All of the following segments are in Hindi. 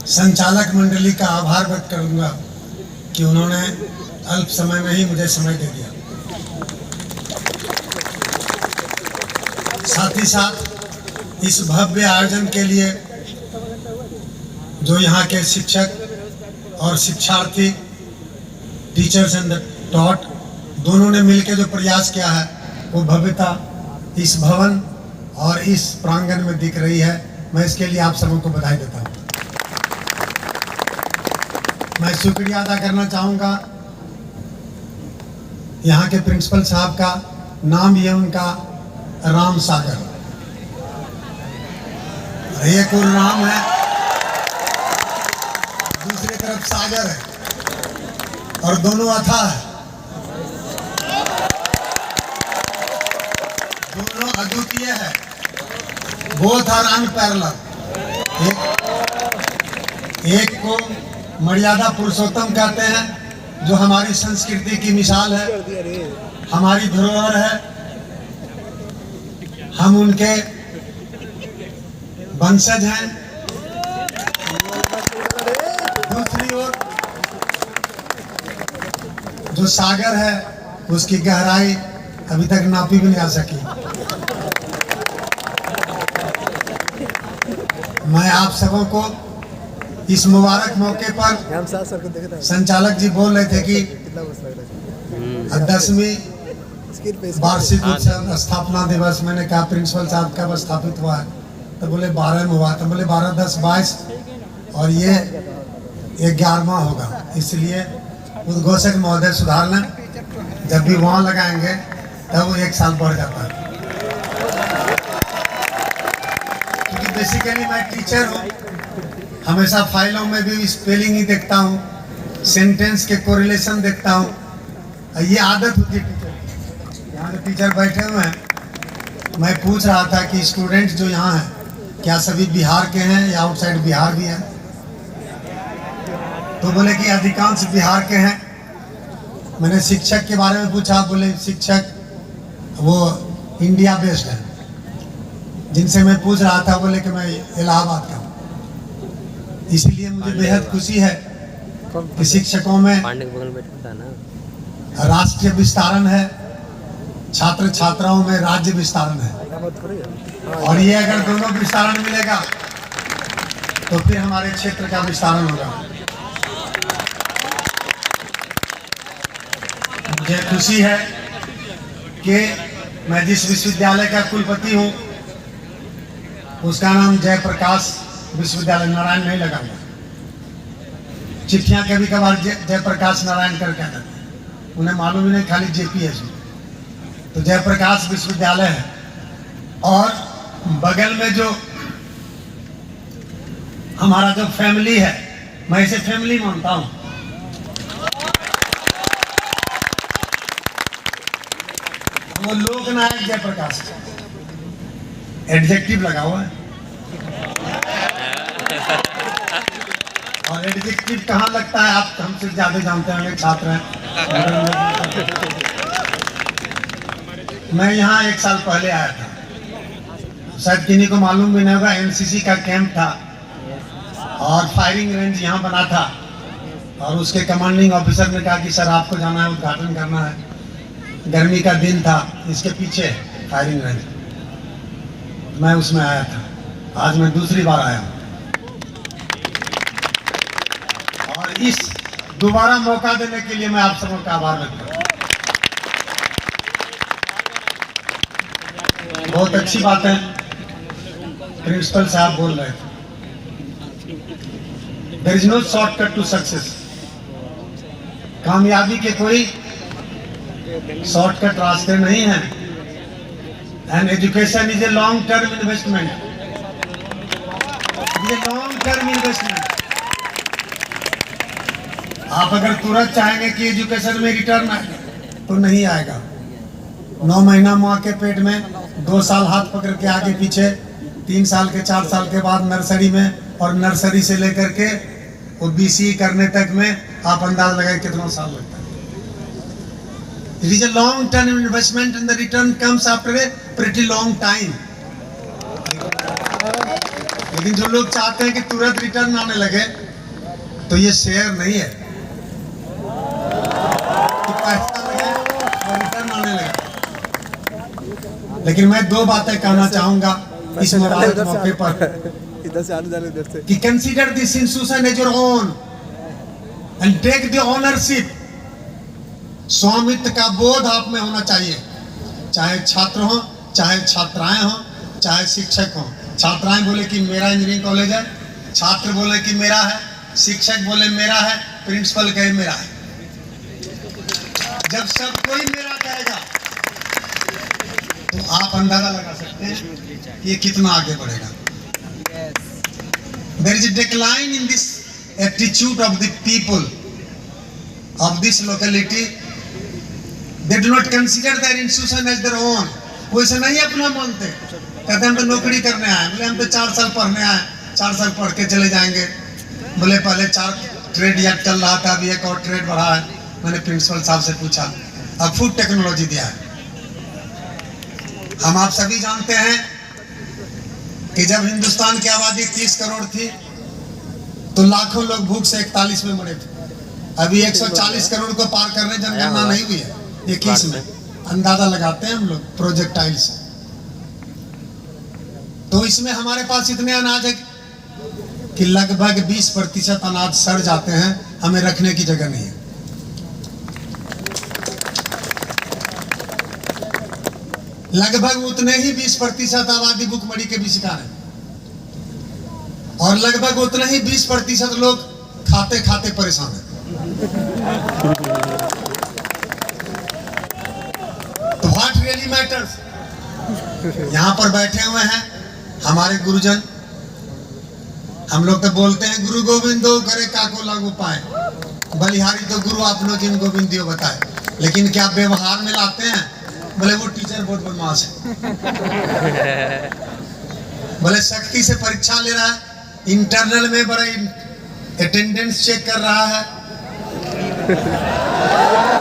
संचालक मंडली का आभार व्यक्त करूंगा कि उन्होंने अल्प समय में ही मुझे समय दे दिया। साथ ही साथ इस भव्य आयोजन के लिए जो यहाँ के शिक्षक और शिक्षार्थी, टीचर्स एंड टॉट दोनों ने मिलकर जो प्रयास किया है, वो भव्यता इस भवन और इस प्रांगण में दिख रही है। मैं इसके लिए आप सबों को बधाई देता हूँ। मैं शुक्रिया अदा करना चाहूँगा यहाँ के प्रिंसिपल साहब का। नाम ये उनका राम सागर, एक और राम है, दूसरी तरफ सागर है, और दोनों अथाह है, दोनों अद्वितीय है। Both are unparallel. एक को मर्यादा पुरुषोत्तम कहते हैं, जो हमारी संस्कृति की मिसाल है, हमारी धरोहर है, हम उनके वंशज हैं। दूसरी ओर जो सागर है, उसकी गहराई अभी तक नापी भी नहीं आ सकी। मैं आप सबों को इस मुबारक मौके पर, संचालक जी बोल रहे थे कि 10वीं वार्षिक उत्सव स्थापना दिवस, मैंने कहा प्रिंसिपल साहब कब स्थापित हुआ है, तो बोले 12 में हुआ। तो बोले 12, 10, 22 और ये 11वां होगा। इसलिए उद्घोषक महोदय सुधार लें, जब भी वहाँ लगाएंगे तब वो 1 साल बढ़ जाता है। क्योंकि बेसिकली मैं टीचर हूँ, हमेशा फाइलों में भी स्पेलिंग ही देखता हूँ, सेंटेंस के कोरिलेशन देखता हूँ। ये आदत होती है टीचर। यहाँ जो टीचर बैठे हुए हैं, मैं पूछ रहा था कि स्टूडेंट्स जो यहाँ हैं, क्या सभी बिहार के हैं या आउटसाइड बिहार भी हैं? तो बोले कि अधिकांश बिहार के हैं। मैंने शिक्षक के बारे में पूछा, बोले शिक्षक वो इंडिया बेस्ड है। जिनसे मैं पूछ रहा था, बोले कि मैं इलाहाबाद का हूँ। इसलिए मुझे बेहद खुशी है कि शिक्षकों में राष्ट्रीय विस्तारण है, छात्र छात्राओं में राज्य विस्तारण है। और ये अगर दोनों विस्तारण मिलेगा तो फिर हमारे क्षेत्र का विस्तारण होगा। मुझे खुशी है कि मैं जिस विश्वविद्यालय का कुलपति हूँ, उसका नाम जयप्रकाश विश्वविद्यालय, नारायण नहीं लगाऊंगा। चिट्ठियां कभी कभार जयप्रकाश नारायण कर कहते हैं, उन्हें मालूम ही नहीं, खाली JPS। तो जयप्रकाश विश्वविद्यालय है। और बगल में जो हमारा जो फैमिली है, मैं इसे फैमिली मानता हूं। वो लोकनायक जयप्रकाश, एडजेक्टिव लगा हुआ है। और एडजेक्टिव कहाँ लगता है आप हमसे ज्यादा जानते होंगे, छात्र हैं। मैं यहाँ 1 साल पहले आया था, शायद किन्हीं को मालूम भी नहीं होगा। NCC का कैंप था और फायरिंग रेंज यहाँ बना था, और उसके कमांडिंग ऑफिसर ने कहा कि सर आपको जाना है, उद्घाटन करना है। गर्मी का दिन था, इसके पीछे फायरिंग रेंज। मैं उसमें आया था। आज मैं दूसरी बार आया हूँ, और इस दोबारा मौका देने के लिए मैं आप सबों का आभार व्यक्त करता हूँ। बहुत अच्छी बात है, प्रिंसिपल साहब बोल रहे थे, there is no shortcut to success. कामयाबी के कोई शॉर्टकट रास्ते नहीं हैं। And education is a long term investment. ये लॉन्ग टर्म इन्वेस्टमेंट। आप अगर तुरंत चाहेंगे कि एजुकेशन में रिटर्न आए, तो नहीं आएगा। 9 महीना माँ के पेट में, 2 साल हाथ पकड़ के आगे पीछे, 3 साल के 4 साल के बाद नर्सरी में, और नर्सरी से लेकर के वो BCE करने तक में आप अंदाज लगाए कितना साल लगता है। It is a long term investment and the return comes after a pretty long time. लेकिन जो लोग चाहते हैं कि तुरंत रिटर्न आने लगे, तो ये शेयर नहीं है कि पैसा लगे और रिटर्न आने लगे। लेकिन मैं दो बातें कहना चाहूंगा इस मुबारक मौके पर इधर से आने जाने इधर से कि consider this institution as your own and take the ownership. स्वामित्व का बोध आप में होना चाहिए, चाहे छात्र हो, चाहे छात्राएं हो, चाहे शिक्षक हो। छात्राएं बोले कि मेरा इंजीनियरिंग कॉलेज है, छात्र बोले कि मेरा है, शिक्षक बोले मेरा है, प्रिंसिपल कहे मेरा है। जब सब कोई मेरा कहेगा तो आप अंदाजा लगा सकते हैं कि ये कितना आगे बढ़ेगा। There is a decline in this attitude of the people of this locality. They do not consider their institution as their own. वो इसे नहीं अपना मानते, कहते हम तो नौकरी करने आए। बोले हम तो 4 साल पढ़ने आए, 4 साल पढ़ के चले जाएंगे। बोले पहले 4 ट्रेड याद चल रहा था, अभी एक और ट्रेड बढ़ा है। मैंने प्रिंसिपल साहब से पूछा, अब फूड टेक्नोलॉजी दिया है। हम आप सभी जानते हैं कि जब हिंदुस्तान की आबादी 30 करोड़ थी तो लाखों लोग भूख से 41 में मरे थे। अभी 140 करोड़ को पार करने जनगणना नहीं हुई है 21 में। अंदाजा लगाते हैं हम लोग प्रोजेक्टाइल से। तो इसमें हमारे पास इतने अनाज है कि लगभग 20% अनाज सड़ जाते हैं, हमें रखने की जगह नहीं है। लगभग उतने ही 20% आबादी भूखमरी के भी शिकार है और लगभग उतने ही 20% लोग खाते खाते परेशान है। तो व्हाट रियली मैटर्स, यहाँ पर बैठे हुए हैं हमारे गुरुजन। हम लोग तो बोलते हैं गुरु गोविंदो करे काको लागू पाए, बलिहारी तो गुरु आपनो जिन गोविंदियो बताए। लेकिन क्या व्यवहार में लाते हैं? बोले वो टीचर बहुत बदमाश है। बोले सख्ती से परीक्षा ले रहा है, इंटरनल में बड़ा अटेंडेंस चेक कर रहा है।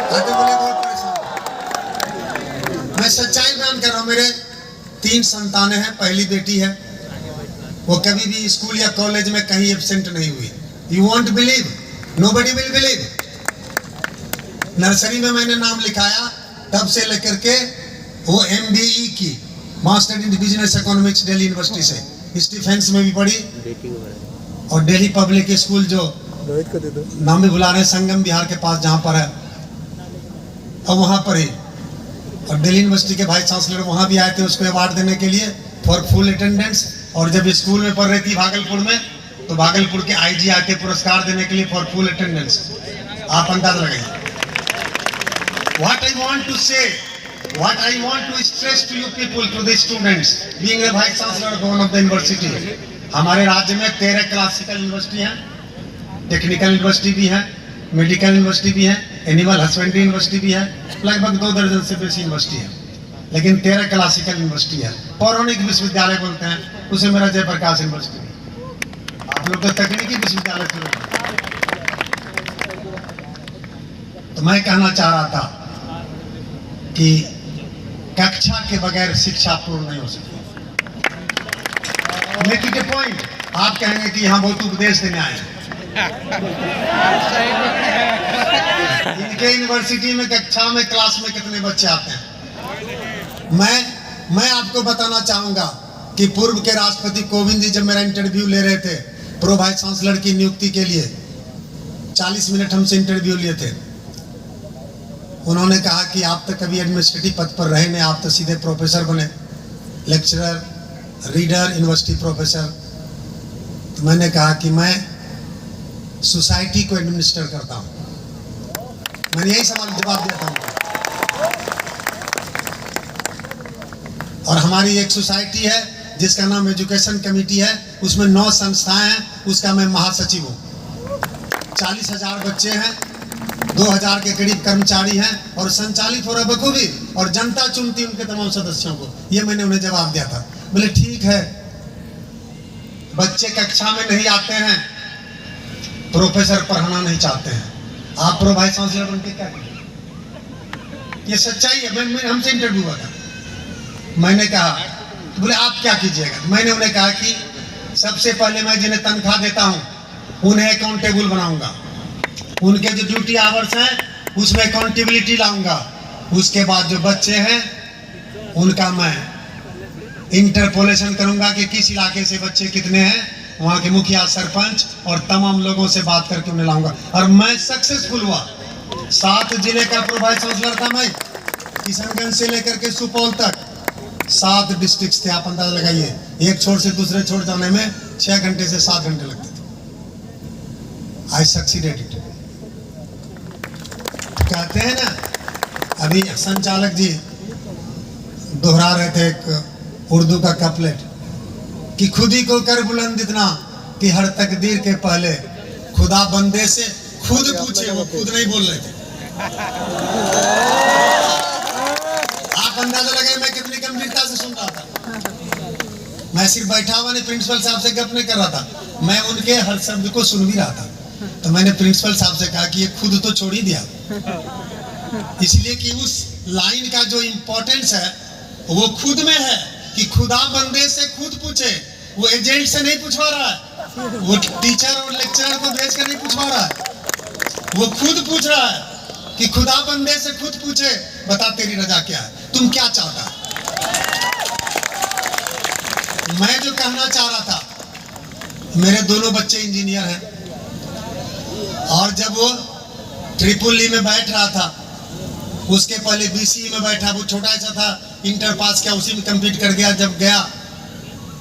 आगे बोले बहुत परेशान। मैं सच्चाई बयान कर रहा हूँ। मेरे 3 संतानें हैं, पहली बेटी है, वो कभी भी स्कूल या कॉलेज में कहीं एब्सेंट नहीं हुई। You won't believe, nobody will believe. Nursery में मैंने नाम लिखाया, तब से लेकर के वो MBE की master in business economics Delhi university से, स्टीफेंस में भी पढ़ी और दिल्ली पब्लिक स्कूल जो नाम भी बुला रहे हैं, संगम बिहार के पास जहाँ पर है, और वहाँ पर ही। और दिल्ली यूनिवर्सिटी के वाइस चांसलर वहाँ भी आए थे उसको अवार्ड देने के लिए फॉर फुल अटेंडेंस। और जब स्कूल में पढ़ रही थी भागलपुर में, तो भागलपुर के IG आए थे पुरस्कार देने के लिए फॉर फुल अटेंडेंस। आप अंदाजा लगाइए। What I want to say, what I want to stress to you people, to the students, being a vice chancellor of one of the university, हमारे राज्य में 13 क्लासिकल यूनिवर्सिटी हैं, टेक्निकल यूनिवर्सिटी भी है, मेडिकल यूनिवर्सिटी भी है, एनिमल हस्बेंड्री यूनिवर्सिटी भी है, लगभग 2 दर्जन से बेसी यूनिवर्सिटी है। लेकिन 13 क्लासिकल यूनिवर्सिटी है। पौराणिक विश्वविद्यालय बोलते हैं उसे, मेरा जयप्रकाश यूनिवर्सिटी। आप लोग तो तकनीकी विश्वविद्यालय शुरू। तो मैं कहना चाह रहा था कि कक्षा के बगैर शिक्षा पूर्ण नहीं हो सकती। Make it A point. आप कहेंगे कि यहाँ बहुत उपदेश देने आए हैं। इनके यूनिवर्सिटी में कक्षा में क्लास में कितने बच्चे आते हैं? मैं आपको बताना चाहूंगा कि पूर्व के राष्ट्रपति कोविंद जी जब मेरा इंटरव्यू ले रहे थे प्रो वाइस चांसलर की नियुक्ति के लिए, 40 मिनट हमसे इंटरव्यू लिए थे। उन्होंने कहा कि आप तो कभी एडमिनिस्ट्रेटिव पद पर रहे नहीं, आप तो सीधे प्रोफेसर बने, लेक्चरर, रीडर, यूनिवर्सिटी प्रोफेसर। तो मैंने कहा कि मैं सोसाइटी को एडमिनिस्टर करता हूं। मैंने यही सवाल जवाब दिया था। और हमारी एक सोसाइटी है जिसका नाम एजुकेशन कमेटी है, उसमें 9 संस्थाएं हैं, उसका मैं महासचिव हूँ। 40,000 बच्चे हैं, 2000 के करीब कर्मचारी हैं और संचालित हो रहा बखूबी, और जनता चुनती उनके तमाम सदस्यों को। ये मैंने उन्हें जवाब दिया था। बोले ठीक है, बच्चे कक्षा में नहीं आते हैं, प्रोफेसर पढ़ाना नहीं चाहते हैं, आप प्रो वाइस चांसलर बनके क्या करें? ये सच्चाई है। मैं हमसे इंटरव्यू हुआ था, मैंने कहा, बोले आप क्या कीजिएगा? मैंने उन्हें कहा कि सबसे पहले मैं जिन्हें तनख्वाह देता हूँ उन्हें अकाउंटेबल बनाऊंगा, उनके जो ड्यूटी आवर्स हैं उसमें अकाउंटेबिलिटी लाऊंगा। उसके बाद जो बच्चे हैं उनका मैं इंटरपोलेशन करूंगा कि किस इलाके से बच्चे कितने हैं, वहाँ के मुखिया, सरपंच और तमाम लोगों से बात करके उन्हें लाऊंगा। और मैं सक्सेसफुल हुआ। 7 जिले का प्रोवाइस काउंसलर था मैं, किशनगंज से लेकर के सुपौल तक 7 डिस्ट्रिक्ट थे। आप अंदाजा लगाइए, एक छोर से दूसरे छोर जाने में 6 घंटे से 7 घंटे लगते थे। आई सक्सीडेड इट। कहते हैं ना, अभी संचालक जी दोहरा रहे थे एक उर्दू का कपलेट कि खुद ही को कर बुलंद इतना कि हर तकदीर के पहले खुदा बंदे से खुद पूछे। वो खुद नहीं बोल रहे थे। आप अंदाजा लगाए मैं कितनी गंभीरता से सुन रहा था। मैं सिर्फ बैठा हुआ नहीं, प्रिंसिपल साहब से गप नहीं कर रहा था, मैं उनके हर शब्द को सुन भी रहा था। तो मैंने प्रिंसिपल साहब से कहा कि ये खुद तो छोड़ ही दिया, इसलिए कि उस लाइन का जो इम्पोर्टेंस है वो खुद में है कि खुदा बंदे से खुद पूछे। वो एजेंट से नहीं पूछवा रहा है, वो टीचर और लेक्चरर को भेज कर नहीं पूछवा रहा है, वो खुद पूछ रहा है कि खुदा बंदे से खुद पूछे, बता तेरी रजा क्या है, तुम क्या चाहता है। मैं जो कहना चाह रहा था, मेरे दोनों बच्चे इंजीनियर हैं और जब वो ट्रिपल ई में बैठ रहा था, उसके पहले बीसीई में बैठा, वो छोटा सा था, इंटर पास किया, उसी में कंप्लीट कर गया। जब गया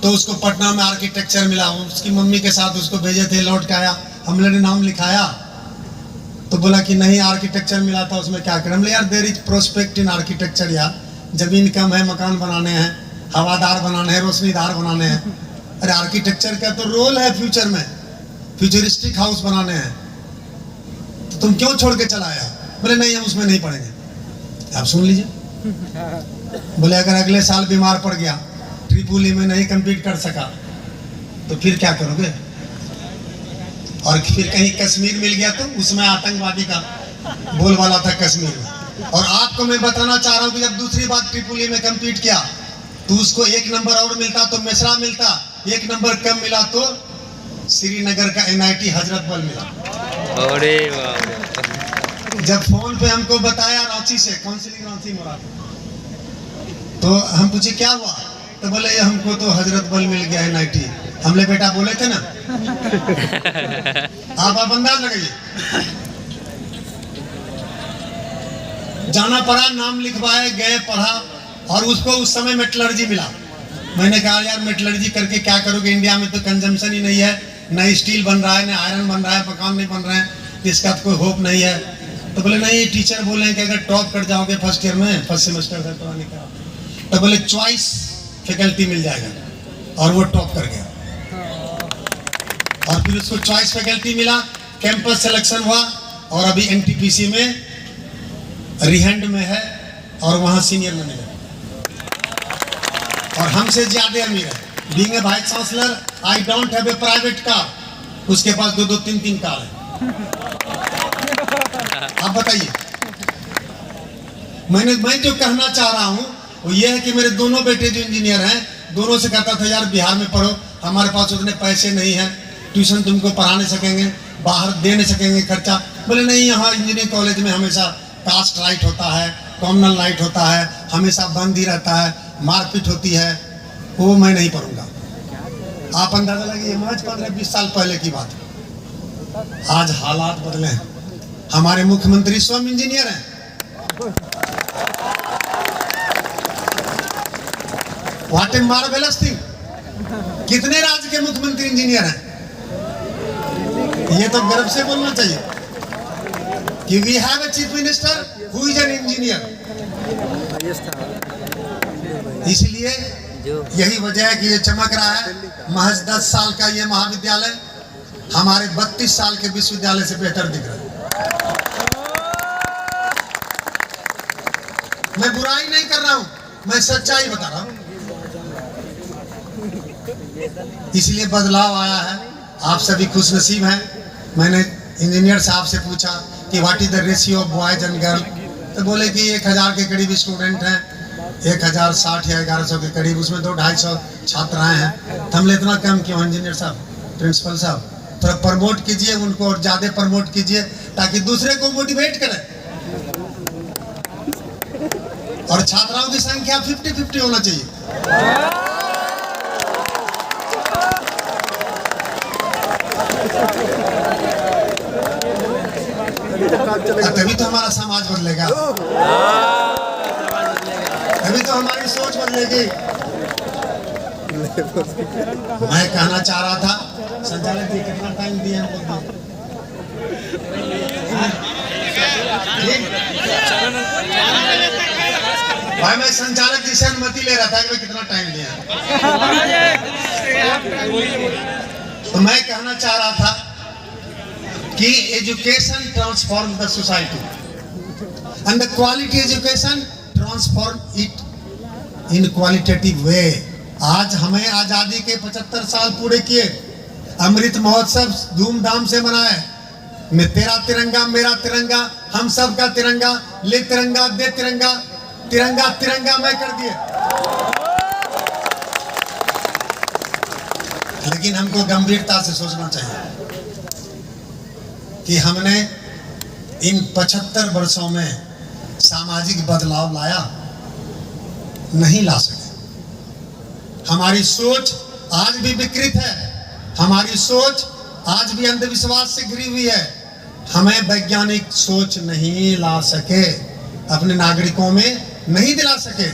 तो उसको पटना में आर्किटेक्चर मिला, उसकी मम्मी के साथ उसको भेजे थे, लौट के आया, हम लोगों ने नाम लिखाया तो बोला कि नहीं आर्किटेक्चर मिला था, उसमें क्या करें। हमने यार there is prospect in architecture, यार जमीन कम है, मकान बनाने हैं, हवादार बनाने हैं, रोशनीदार बनाने हैं। अरे आर्किटेक्चर का तो रोल है फ्यूचर में, फ्यूचरिस्टिक हाउस बनाने हैं, तो तुम क्यों छोड़ के चला आया। बोले नहीं हम उसमें नहीं पढ़ेंगे। आप सुन लीजिए, बोले अगर अगले साल बीमार पड़ गया, ट्रिपल ई में नहीं कंप्लीट कर सका, तो फिर क्या करोगे। और फिर कहीं कश्मीर मिल गया तो उसमें आतंकवादी का बोलबाला था कश्मीर में। और आपको मैं बताना चाह रहा हूँ कि जब दूसरी बार ट्रिपल ई में कंप्लीट किया तो उसको 1 नंबर और मिलता तो मिश्रा मिलता, 1 नंबर कम मिला तो श्रीनगर का NIT हजरत बल मिला। अरे वाह। जब फोन पे हमको बताया रांची से, काउंसिलिंग रांची में रहा, तो हम पूछे क्या हुआ, तो बोले ये हमको तो हजरत बल मिल गया NIT। हमले बेटा बोले थे ना। आप अंदाज लगाइए, जाना पड़ा, नाम लिखवाए, गए, पढ़ा और उसको उस समय मेटलर्जी मिला। मैंने कहा यार मेटलर्जी करके क्या करोगे, इंडिया में तो कंजम्पशन ही नहीं है, न स्टील बन रहा है, न आयरन बन रहा है, मकान नहीं बन रहे हैं, इसका तो कोई होप नहीं है। तो बोले नहीं, टीचर बोले कि अगर टॉप कर जाओगे फर्स्ट ईयर में, फर्स्ट सेमेस्टर से तो नहीं करा, तो बोले चॉइस फैकल्टी मिल जाएगा, और वो टॉप कर गया। और फिर उसको चॉइस फैकल्टी मिला, कैंपस सिलेक्शन हुआ और अभी NTPC में रिहैंड में है और वहां सीनियर मैनेजर और हमसे ज्यादा अमीर है। Being a vice chancellor I don't have a private car, उसके पास 2-2, 3-3 कार है। आप बताइए, मैं जो कहना चाह रहा हूं वो ये है कि मेरे दोनों बेटे जो इंजीनियर हैं, दोनों से कहता था यार बिहार में पढ़ो, हमारे पास उतने पैसे नहीं है, ट्यूशन तुमको पढ़ा नहीं सकेंगे, बाहर दे नहीं सकेंगे खर्चा। बोले नहीं, यहाँ इंजीनियरिंग कॉलेज में हमेशा कास्ट राइट होता है, कॉमनल राइट होता है, हमेशा बंद ही रहता है, मारपीट होती है, वो मैं नहीं पढ़ूंगा। आप अंदाजा लगाइए, आज 15-20 साल पहले की बात है। आज हालात बदले हैं। हमारे मुख्यमंत्री स्वयं इंजीनियर हैं। What a marvellous thing. कितने राज्य के मुख्यमंत्री इंजीनियर हैं, ये तो गर्व से बोलना चाहिए कि we have a chief minister who is an engineer. इसलिए यही वजह है कि ये चमक रहा है। महज 10 साल का ये महाविद्यालय हमारे 32 साल के विश्वविद्यालय से बेहतर दिख रहा है। मैं बुराई नहीं कर रहा हूं, मैं सच्चाई बता रहा हूं। इसलिए बदलाव आया है, आप सभी खुशनसीब हैं। मैंने इंजीनियर साहब से पूछा कि what is the ratio of boys and girl, तो बोले कि 1000 के करीब स्टूडेंट हैं 1060 या 1100 के करीब, उसमें 200-250 छात्र आए हैं। तो हमने इतना कम क्यों? इंजीनियर साहब, प्रिंसिपल साहब, थोड़ा प्रमोट कीजिए उनको और ज़्यादा प्रमोट कीजिए ताकि दूसरे को मोटिवेट करें। और छात्राओं की संख्या 50-50 होना चाहिए। तभी तो हमारा समाज बदलेगा, तभी तो हमारी सोच बदलेगी। मैं कहना चाह रहा था, संचालक जी कितना टाइम दिए हमको? भाई मैं संचालक जी से अनुमति ले रहा था कि कितना टाइम दिया। तो मैं कहना चाह रहा था कि education transform the society and the quality education transform it in qualitative way. आज हमें आजादी के 75 साल पूरे किए, अमृत महोत्सव धूमधाम से मनाए। मैं तेरा तिरंगा मेरा तिरंगा, हम सब का तिरंगा, ले तिरंगा दे तिरंगा, तिरंगा तिरंगा मैं कर दिए। लेकिन हमको गंभीरता से सोचना चाहिए कि हमने इन 75 वर्षों में सामाजिक बदलाव लाया? नहीं ला सके। हमारी सोच आज भी विकृत है, हमारी सोच आज भी अंधविश्वास से घिरी हुई है। हमें वैज्ञानिक सोच नहीं ला सके, अपने नागरिकों में नहीं दिला सके।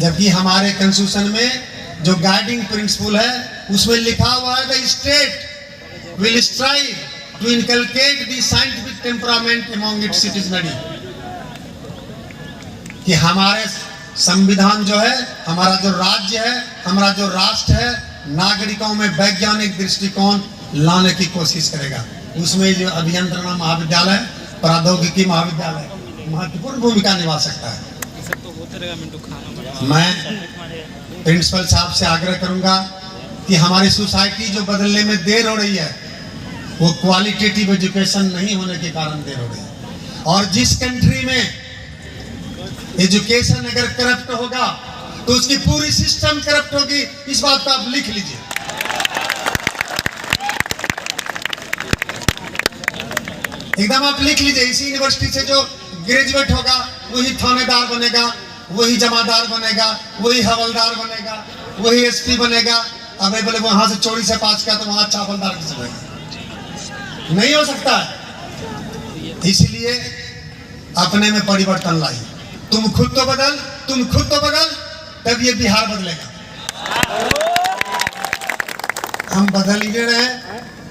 जबकि हमारे कॉन्स्टिट्यूशन में जो गाइडिंग प्रिंसिपल है उसमें लिखा हुआ है the state will strive to inculcate the scientific temperament among its citizenry. कि हमारे संविधान जो है, हमारा जो राज्य है, हमारा जो राष्ट्र है, नागरिकों में वैज्ञानिक दृष्टिकोण लाने की कोशिश करेगा। उसमें जो अभियंत्रण महाविद्यालय, प्रौद्योगिकी महाविद्यालय महत्वपूर्ण भूमिका निभा सकता है। मैं प्रिंसिपल साहब से आग्रह करूंगा कि हमारी सोसाइटी जो बदलने में देर हो रही है वो क्वालिटेटिव एजुकेशन नहीं होने के कारण देर हो रही है। और जिस कंट्री में एजुकेशन अगर करप्ट होगा तो उसकी पूरी सिस्टम करप्ट होगी। इस बात को आप लिख लीजिए। एकदम आप लिख लीजिए। इसी यूनिवर्सिटी से जो ग्रेजुएट होगा वही थानेदार बनेगा, वही जमादार बनेगा, वही हवलदार बनेगा, वही एसपी बनेगा। अब बोले वहां से चोरी से पास किया तो वहां अच्छा हवलदार किसे बनेगा? नहीं हो सकता है। इसलिए अपने में परिवर्तन लाइए। तुम खुद तो बदल, तुम खुद तो बदल, तब ये बिहार बदलेगा। हम बदल ही नहीं रहे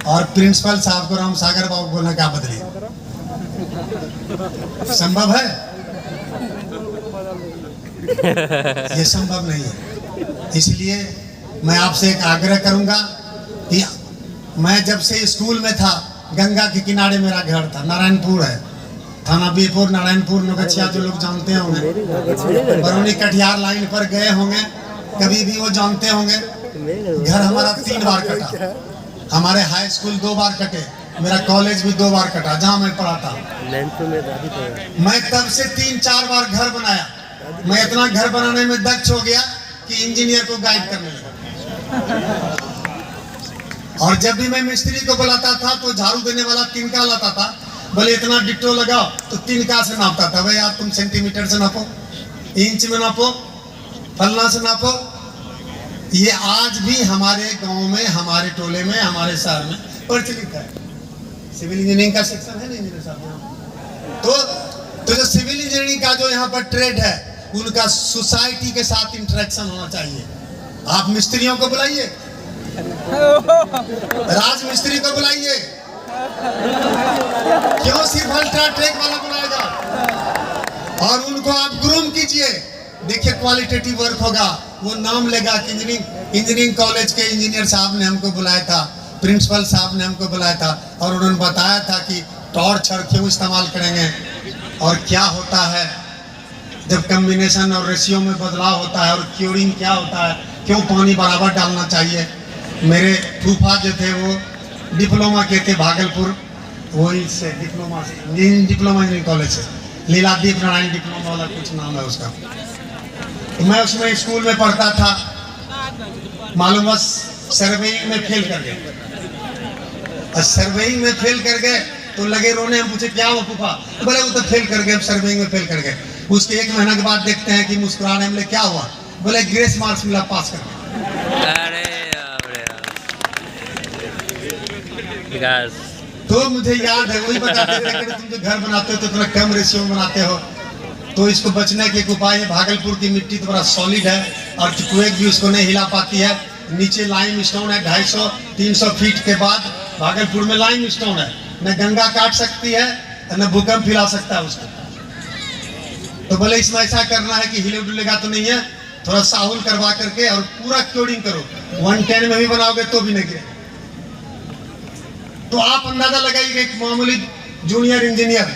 और प्रिंसिपल साहब को राम सागर बाबू बोलना क्या बदली? संभव है? ये संभव नहीं है। इसलिए मैं आपसे एक आग्रह करूंगा कि मैं जब से स्कूल में था, गंगा के किनारे मेरा घर था, नारायणपुर है, थाना बीरपुर, नारायणपुर, नौगछिया जो लोग जानते होंगे, बरौनी कटिहार लाइन पर गए होंगे, कभी भी वो जानते होंगे। घर हमारा 3 बार कटा, हमारे हाई स्कूल 2 बार कटे, मेरा कॉलेज भी 2 बार कटा जहाँ मैं पढ़ा था। मैं तब से 3-4 बार घर बनाया। मैं इतना घर बनाने में दक्ष हो गया कि इंजीनियर को गाइड करने लगा। और जब भी मैं मिस्त्री को बुलाता था तो झाड़ू देने वाला तिनका लाता था, बोले इतना डिट्टो लगाओ, तो तिनका से नापता था। भाई आप तुम सेंटीमीटर से नापो, इंच में नापो, फलना से नापो। ये आज भी हमारे गांव में, हमारे टोले में, हमारे शहर में प्रचलित है। सिविल इंजीनियरिंग का सेक्शन है ना इंजीनियर साहब। तो जो सिविल इंजीनियरिंग का जो यहाँ पर ट्रेड है, उनका सोसाइटी के साथ इंटरेक्शन होना चाहिए। आप मिस्त्रियों को बुलाइए, राज मिस्त्री को बुलाइए, क्यों सिर्फ अल्ट्राटेक वाला बुलाएगा? और उनको आप ग्रूम कीजिए। देखिए क्वालिटेटिव वर्क होगा, वो नाम लेगा कि इंजीनियरिंग कॉलेज के इंजीनियर साहब ने हमको बुलाया था, प्रिंसिपल साहब ने हमको बुलाया था और उन्होंने बताया था कि टॉर्चर क्यों इस्तेमाल करेंगे और क्या होता है जब कम्बिनेशन और रेशियो में बदलाव होता है, और क्यूरिंग क्या होता है, क्यों पानी बराबर डालना चाहिए। मेरे फूफा जो थे वो डिप्लोमा के थे भागलपुर, वही से डिप्लोमा इंजीनियरिंग कॉलेज से, लीलादीप नारायण डिप्लोमा वाला कुछ नाम है उसका। तो मैं उसमें स्कूल में पढ़ता था, मालूम बस सर्वेइंग में फेल कर गए। और सर्वेइंग में फेल कर गए तो लगे रोने। हम पूछे क्या हुआ फूफा? बोले वो तो फेल कर गए, सर्वेइंग में फेल कर गए। उसके 1 महीना के बाद देखते हैं कि मुस्कुराने। हमले क्या हुआ? बोले ग्रेस मार्क्स मिला, पास कर गए। अरे विकास, तो मुझे याद है, वही बताते थे कि तुम जो घर बनाते हो तो थोड़ा कम रेशियो में बनाते हो, तो इसको बचने के एक उपाय है। भागलपुर की मिट्टी तो बड़ा सॉलिड है और क्वेक भी उसको नहीं हिला पाती है। नीचे लाइम स्टोन है, 250-300 फीट के बाद भागलपुर में लाइम स्टोन है। न गंगा काट सकती है न भूकंप हिला सकता है उसको। तो बोले इसमें ऐसा करना है कि हिले डुलेगा तो नहीं है, थोड़ा साहुल करवा करके और पूरा क्योरिंग करो। 110 में भी बनाओगे तो भी नहीं गिरेगा। तो आप अंदाजा लगाइए एक मामूली जूनियर इंजीनियर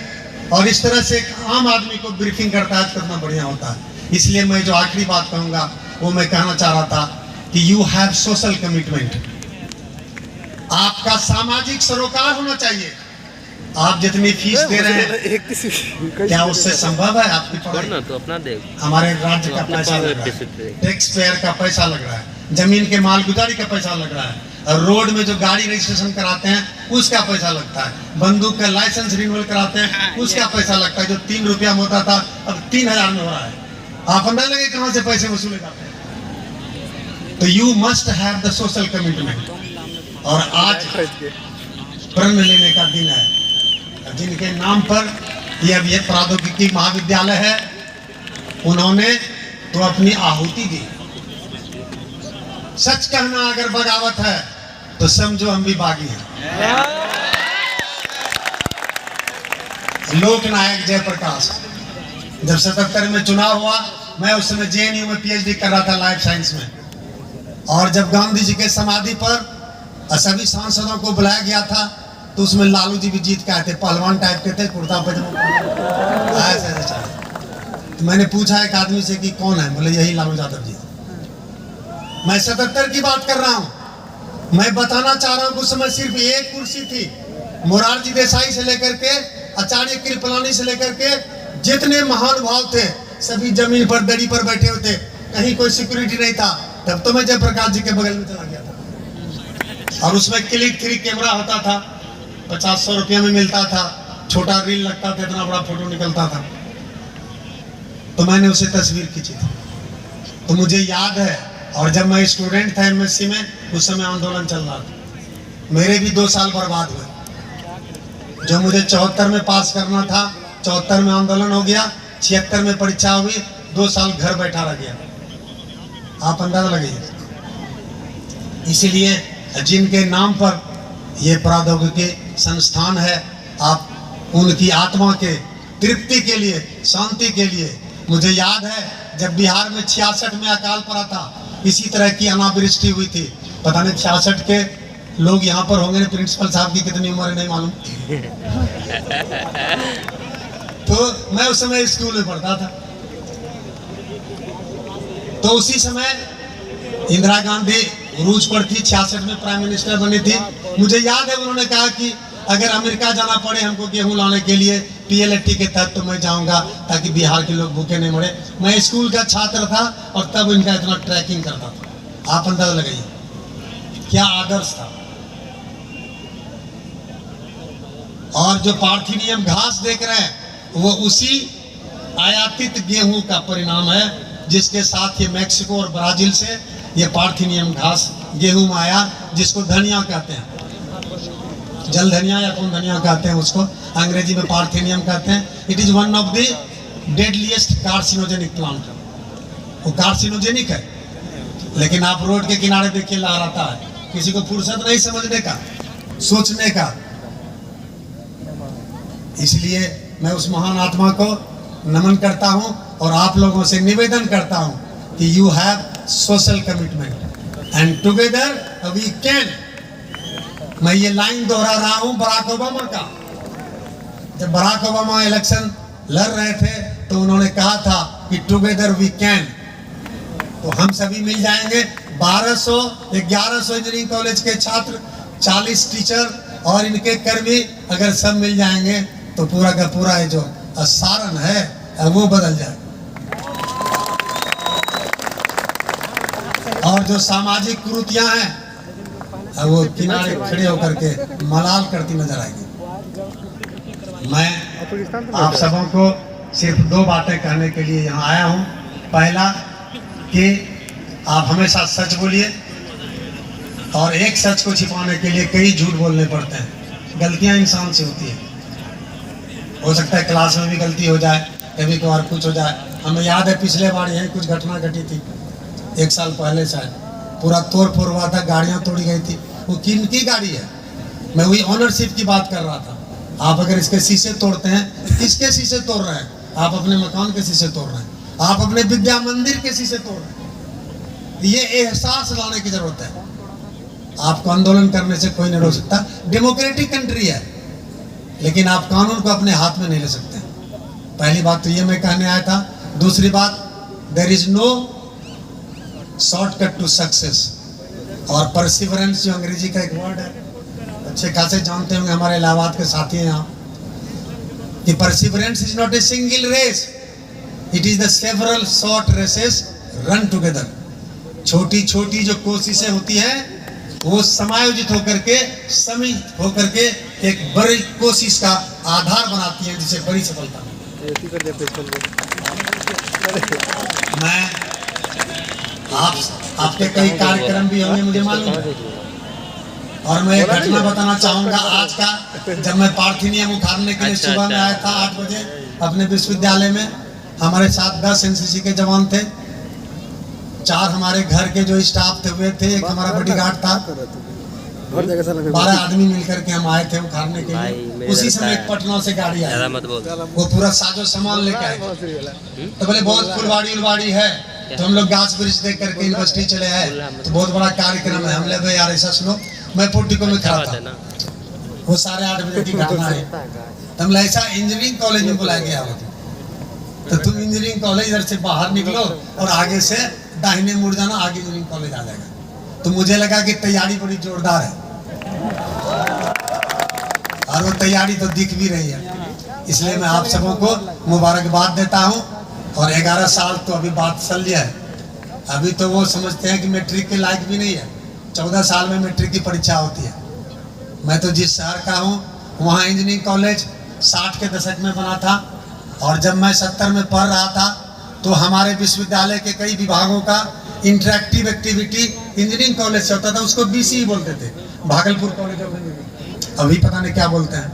और इस तरह से एक आम आदमी को ब्रीफिंग करता है, कितना बढ़िया होता है। इसलिए मैं जो आखिरी बात कहूंगा वो मैं कहना चाह रहा था कि यू हैव सोशल कमिटमेंट। आपका सामाजिक सरोकार होना चाहिए। आप जितनी फीस दे रहे हैं क्या उससे संभव है आपकी पढ़ाई? तो अपना देख, हमारे राज्य का पैसा लग रहा है, टैक्स पेयर का पैसा लग रहा है, जमीन के मालगुजारी का पैसा लग रहा है, और रोड में जो गाड़ी रजिस्ट्रेशन कराते हैं उसका पैसा लगता है, बंदूक का लाइसेंस रिन्यूअल कराते हैं उसका पैसा लगता है। जो 3 रुपया में होता था अब 3000 में हो रहा है। आप अंदाजा लगे कहां से पैसे वसूले जाते हैं। तो you must have the social commitment. और आज प्रण लेने का दिन है। जिनके नाम पर ये प्रौद्योगिकी महाविद्यालय है, उन्होंने तो अपनी आहुति दी। सच कहना अगर बगावत है तो समझो हम भी बागी हैं। लोकनायक जयप्रकाश, जब 77 में चुनाव हुआ, मैं उस समय जेएनयू में पीएचडी कर रहा था लाइफ साइंस में। और जब गांधी जी के समाधि पर सभी सांसदों को बुलाया गया था तो उसमें लालू जी भी जीत के आए थे। पहलवान टाइप के थे, कुर्ता पजामा ऐसे। तो मैंने पूछा एक आदमी से कि कौन है? बोले यही लालू यादव जी। मैं 77 की बात कर रहा हूं। मैं बताना चाह रहा हूं कि उस समय सिर्फ एक कुर्सी थी। मोरारजी देसाई से लेकर के आचार्य कृपलानी से लेकर के जितने महानुभाव थे सभी जमीन पर दड़ी पर बैठे हुए थे। कहीं कोई सिक्योरिटी नहीं था। तब तो मैं जयप्रकाश जी के बगल में चला गया था। और उसमें क्लिक 3 कैमरा होता था, 50-100 रुपये में मिलता था। छोटा रील लगता था, इतना बड़ा फोटो निकलता था। तो मैंने उसे तस्वीर खींची थी। तो मुझे याद है, और जब मैं स्टूडेंट था एमएससी में, उस समय आंदोलन चल रहा था। मेरे भी 2 साल बर्बाद हुए। जो मुझे 74 में पास करना था, 74 में आंदोलन हो गया, 76 में परीक्षा हुई, 2 साल घर बैठा रह गया। आप अंदाजा लगाइए। इसीलिए जिनके नाम पर ये प्रौद्योगिकी संस्थान है, आप उनकी आत्मा के तृप्ति के लिए, शांति के लिए। मुझे याद है जब बिहार में 66 में अकाल पड़ा था, इसी तरह की अनावृष्टि हुई थी। पता नहीं 66 के लोग यहाँ पर होंगे, प्रिंसिपल साहब की कितनी उम्र है नहीं मालूम। तो मैं उस समय स्कूल में पढ़ता था। तो उसी समय इंदिरा गांधी रूज पर थी, 66 में प्राइम मिनिस्टर बनी थी। मुझे याद है उन्होंने कहा कि अगर अमेरिका जाना पड़े हमको गेहूं लाने के लिए पीएलएटी के तहत तो मैं जाऊंगा, ताकि बिहार के लोग भूखे नहीं मरे। मैं स्कूल का छात्र था और तब इनका इतना ट्रैकिंग करता था। आप अंदाजा लगाइए क्या आदर्श था। और जो पार्थिनियम घास देख रहे हैं वो उसी आयातित गेहूं का परिणाम है, जिसके साथ ये मैक्सिको और ब्राजील से ये पार्थिनियम घास गेहूं में आया, जिसको धनिया कहते हैं, जल धनिया या कौन धनिया कहते हैं उसको, अंग्रेजी में पार्थिनियम कहते हैं। It is one of the deadliest carcinogenic plant. वो कार्सिनोजेनिक है, लेकिन आप रोड के किनारे देखिए लहराता है। किसी को फुर्सत नहीं समझने का, सोचने का। इसलिए मैं उस महान आत्मा को नमन करता हूं और आप लोगों से निवेदन करता हूं कि you have social commitment and together we can. मैं ये लाइन दोहरा रहा हूं बराक ओबामा का। जब बराक ओबामा इलेक्शन लड़ रहे थे तो उन्होंने कहा था कि टुगेदर वी कैन। तो हम सभी मिल जाएंगे। 1100 इंजीनियरिंग कॉलेज के छात्र, 40 टीचर और इनके कर्मी अगर सब मिल जाएंगे तो पूरा का पूरा जो सारण है वो बदल जाए। जो सामाजिक कुरीतियां हैं वो किनारे खड़े होकर के मलाल करती नजर आएगी। मैं आप सबों को सिर्फ दो बातें कहने के लिए यहाँ आया हूँ। पहला कि आप हमेशा सच बोलिए, और एक सच को छिपाने के लिए कई झूठ बोलने पड़ते हैं। गलतियाँ इंसान से होती है, हो सकता है क्लास में भी गलती हो जाए, कभी कभार कुछ हो जाए। हमें याद है पिछले बार यही कुछ घटना घटी थी, 1 साल पहले शायद, पूरा तोड़ फोड़ हुआ था, गाड़ियाँ तोड़ी गई थी। वो किनकी गाड़ी है? मैं वही ओनरशिप की बात कर रहा था। आप अगर इसके शीशे तोड़ते हैं, किसके शीशे तोड़ रहे हैं? आप अपने मकान के शीशे तोड़ रहे हैं, आप अपने विद्या मंदिर के शीशे तोड़ रहे हैं। ये एहसास लाने की जरूरत है। आपको आंदोलन करने से कोई नहीं रोक सकता। डेमोक्रेटिक कंट्री है, लेकिन आप कानून को अपने हाथ में नहीं ले सकते। पहली बात तो ये मैं कहने आया था। दूसरी बात, there is no shortcut to success. और परसिवरेंस जो अंग्रेजी का एक वर्ड है, अच्छे खासे जानते होंगे हमारे इलाहाबाद के साथी हैं यहाँ, कि perseverance is not a single race, it is the several short races run together. छोटी छोटी जो कोशिशें होती हैं वो समायोजित होकर के, सम्मिलित होकर के एक बड़ी कोशिश का आधार बनाती है, जिसे बड़ी सफलता। मैं आपके कई कार्यक्रम भी होंगे मुझे मालूम है, और मैं एक घटना बताना चाहूंगा आज का। जब मैं पार्थिनियम उखाड़ने के लिए सुबह में आया था 8 बजे अपने विश्वविद्यालय में, हमारे साथ 10 एनसीसी के जवान थे, 4 हमारे घर के जो स्टाफ थे वे थे, एक हमारा बॉडीगार्ड था, 12 आदमी मिलकर के हम आए थे उखाड़ने के लिए। उसी समय एक पटना से गाड़ी आई, वो पूरा साजो सामान लेके आए। तो बोले बहुत फुलवाड़ी उलवाड़ी है, तो हम लोग गाछ वृक्ष देख करके यूनिवर्सिटी चले आए, तो बहुत बड़ा कार्यक्रम है। हमने भाई यार ऐसा सुनो, मैं पोर्टिको में खड़ा था, वो 8:30 बजे की घटना है। तो हम ऐसा इंजीनियरिंग कॉलेज में बुलाया गया हो, तो तुम इंजीनियरिंग कॉलेज इधर से बाहर निकलो और आगे से दाहिने मुड़ जाना, आगे इंजीनियरिंग कॉलेज आ जाएगा। तो मुझे लगा कि तैयारी बड़ी जोरदार है, और वो तैयारी तो दिख भी रही है। इसलिए मैं आप सबों को मुबारकबाद देता हूँ। और 11 साल तो अभी बात चल लिया है, अभी तो वो समझते हैं कि मैट्रिक के लायक भी नहीं है। 14 साल में मैट्रिक की परीक्षा होती है। मैं तो जिस शहर का हूँ वहाँ इंजीनियरिंग कॉलेज 60 के दशक में बना था, और जब मैं 70 में पढ़ रहा था तो हमारे विश्वविद्यालय के कई विभागों का इंटरेक्टिव एक्टिविटी इंजीनियरिंग कॉलेज से होता था। उसको BCE बोलते थे, भागलपुर कॉलेज ऑफ इंजीनियरिंग, अभी पता नहीं क्या बोलते हैं।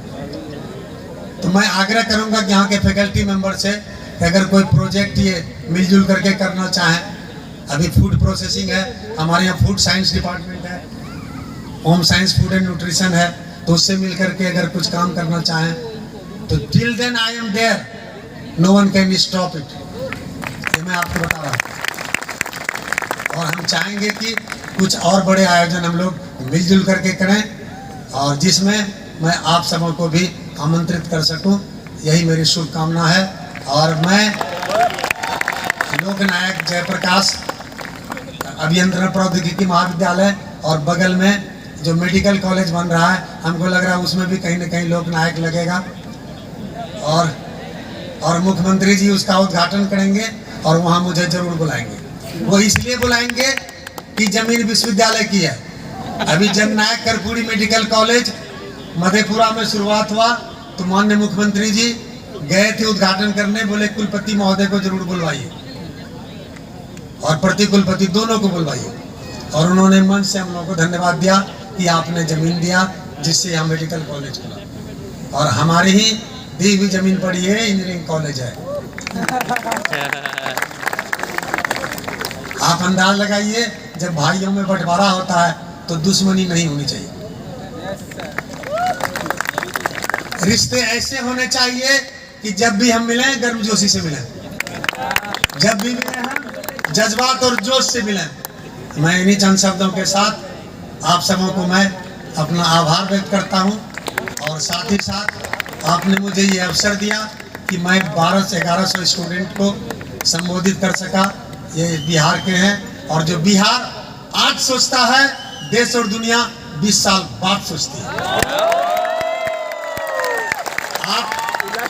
तो मैं आग्रह करूंगा कि यहाँ के फैकल्टी मेंबर से कि अगर कोई प्रोजेक्ट ये मिलजुल करके करना चाहें, अभी फूड प्रोसेसिंग है, हमारे यहाँ फूड साइंस डिपार्टमेंट है, home science food and nutrition है, तो उससे मिल करके अगर कुछ काम करना चाहें तो till then I am there, no one can stop it. ये मैं आपको बता रहा हूँ। और हम चाहेंगे कि कुछ और बड़े आयोजन हम लोग मिलजुल करके करें, और जिसमें मैं आप सबों को भी आमंत्रित कर सकूं, यही मेरी शुभकामना है। और मैं लोकनायक जयप्रकाश अभियंत्रण प्रौद्योगिकी महाविद्यालय और बगल में जो मेडिकल कॉलेज बन रहा है, हमको लग रहा है उसमें भी कहीं न कहीं लोकनायक लगेगा, और मुख्यमंत्री जी उसका उद्घाटन करेंगे और वहाँ मुझे जरूर बुलाएंगे। वो इसलिए बुलाएंगे कि जमीन विश्वविद्यालय की है। अभी जननायक कर्पूरी मेडिकल कॉलेज मधेपुरा में शुरुआत हुआ, तो माननीय मुख्यमंत्री जी गए थे उद्घाटन करने, बोले कुलपति महोदय को जरूर बुलवाइए और प्रति कुलपति दोनों को बुलवाइए। और उन्होंने मन से हम लोगों को धन्यवाद दिया कि आपने जमीन दिया जिससे यहाँ मेडिकल कॉलेज खुला, और हमारी ही दी हुई जमीन पर ये इंजीनियरिंग कॉलेज है। आप अंदाज लगाइए, जब भाइयों में बंटवारा होता है तो दुश्मनी नहीं होनी चाहिए। रिश्ते ऐसे होने चाहिए कि जब भी हम मिलें गर्मजोशी से मिलें, जब भी मिलें हम जज्बात और जोश से मिलें। मैं इन्हीं चंद शब्दों के साथ आप सबों को मैं अपना आभार व्यक्त करता हूं, और साथ ही साथ आपने मुझे ये अवसर दिया कि मैं 1200 से 1100 स्टूडेंट को संबोधित कर सका। ये बिहार के हैं, और जो बिहार आज सोचता है, देश और दुनिया 20 साल बाद सोचती है।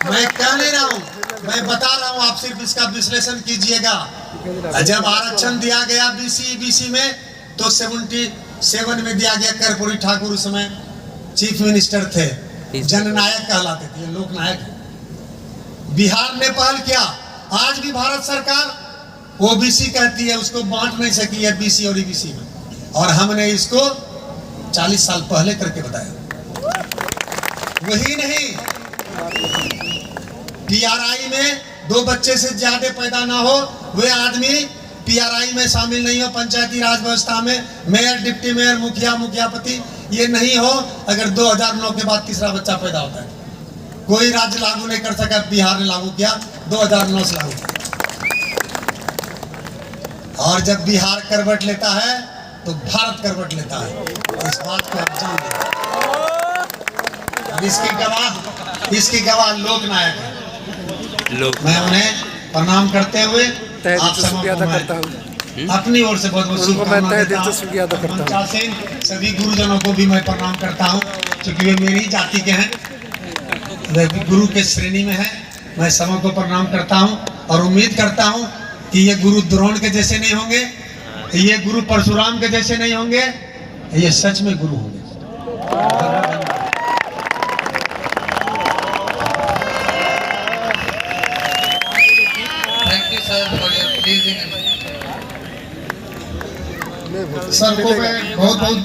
मैं कह नहीं रहा हूँ, मैं बता रहा हूँ, आप सिर्फ इसका विश्लेषण कीजिएगा। जब आरक्षण दिया गया BC में, तो 77 में दिया गया। कर्पूरी ठाकुर उस समय चीफ मिनिस्टर थे, जननायक कहलाते थे, लोकनायक। बिहार ने पहल किया। आज भी भारत सरकार ओबीसी कहती है, उसको बांट नहीं सकी है बीसी और ईबीसी में, और हमने इसको 40 साल पहले करके बताया। वही नहीं, पीआरआई में 2 बच्चे से ज्यादा पैदा ना हो वे आदमी पीआरआई में शामिल नहीं हो। पंचायती राज व्यवस्था में मेयर, डिप्टी मेयर, मुखिया, मुखियापति ये नहीं हो अगर 2009 के बाद तीसरा बच्चा पैदा होता है। कोई राज्य लागू नहीं कर सका, बिहार ने लागू किया 2009 से लागू किया। और जब बिहार करवट लेता है तो भारत करवट लेता है, इस बात को आप जान लें। इसकी गवाह लोकनायक है। मैं उन्हें प्रणाम करते हुए आप सबको अपनी ओर से बहुत बहुत शुभकामनाएं देता हूं। सभी गुरुजनों को भी मैं प्रणाम करता हूं, क्योंकि वे मेरी जाति के हैं, वे गुरु के श्रेणी में है। मैं सबको प्रणाम करता हूं और उम्मीद करता हूं कि ये गुरु द्रोण के जैसे नहीं होंगे, ये गुरु परशुराम के जैसे नहीं होंगे, ये सच में गुरु होंगे। सर को मैं बहुत बहुत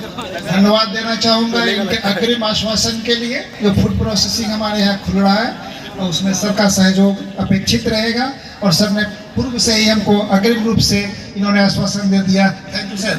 धन्यवाद देना चाहूँगा इनके अग्रिम आश्वासन के लिए। जो फूड प्रोसेसिंग हमारे यहाँ खुल रहा है और उसमें सर का सहयोग अपेक्षित रहेगा, और सर ने पूर्व से ही हमको अग्रिम रूप से इन्होंने आश्वासन दे दिया। Thank you sir.